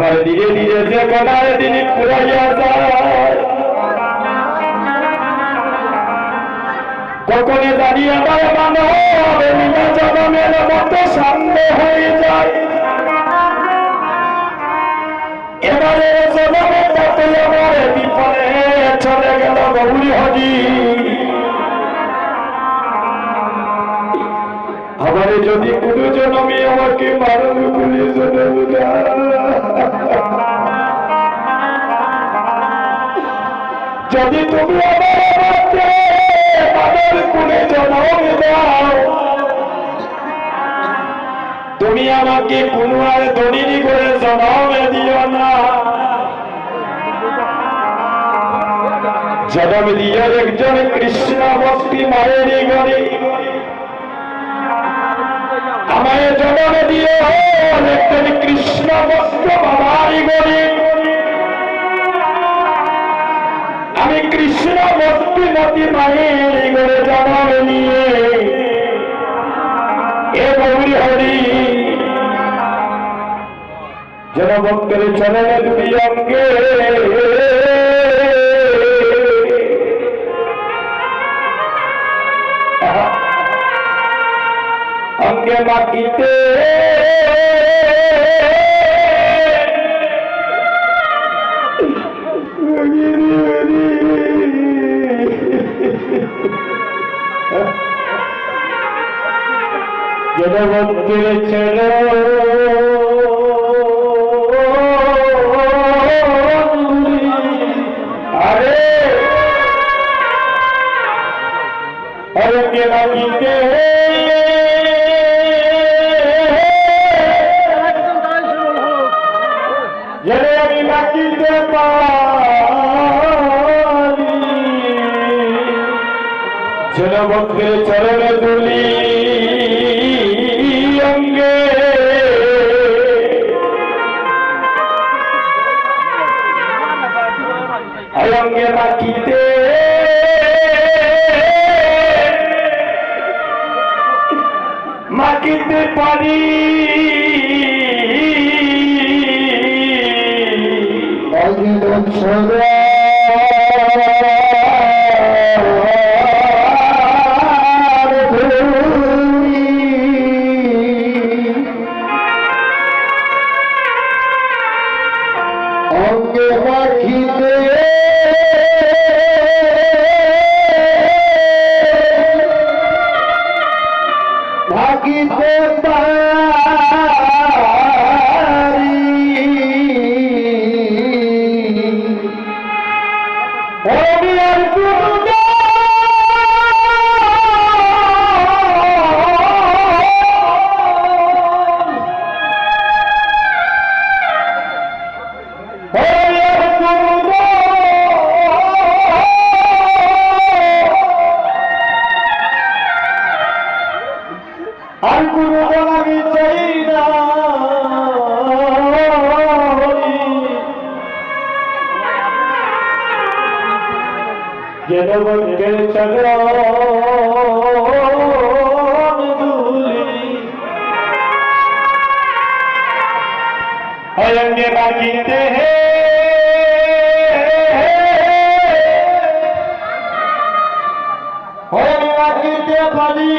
আমার ধীরে ধীরে যে কোনায় দিন পুরাইয়া যায় কখনে দাঁড়িয়ে আমার মানব বিনা জনমের মতো সামনে হয়ে যায় এবারে জনমে তাতে আমার বিপদে চলে গেল গৌরী হরি আমারে যদি কোনো জনমে আমাকে মারণ করে জনম যদি তুমি আমার কোনে জনম দাও তুমি আমাকে কোনো আর দড়িনি করে জনম দিও না জনম দিও একজন কৃষ্ণ ভক্তি মায়ের ঘরে আমায় জনম দিও একজন কৃষ্ণ ভক্ত বাবার ঘরে আমি কৃষ্ণ ভক্তি নদী মায়ের ঘরে জনম নিয়ে এ গৌরী হরি জনভক্তের চরণে দুই অঙ্গে অঙ্গে মাটিতে জনভক্তের চরণ অঙ্গে মাটিতে যেন আমি মাটিতে পারি যেন ভক্তের চরণে তুলি অঙ্গে অঙ্গে মাটিতে মাটিতে পারি অঙ্গে মাটিতে ভাগিতে পারি হরিয়ার গুরুদেব আর গুরু আমি চাই না যেন বন্ধের চরণ ধুলি অঙ্গে মাটিতে মাটিতে পারি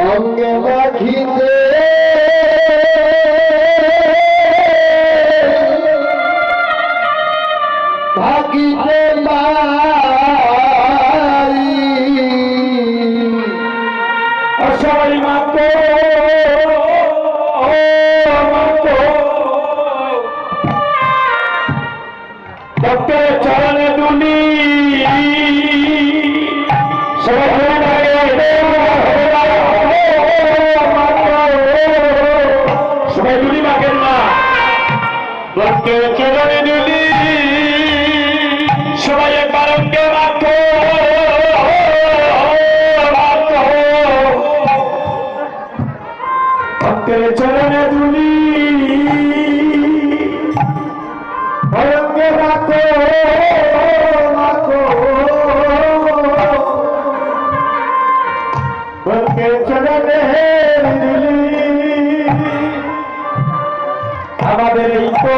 অঙ্গে মাখিতে ভাগিতে পারি বলকে চলে দিলি আমাদের এই তো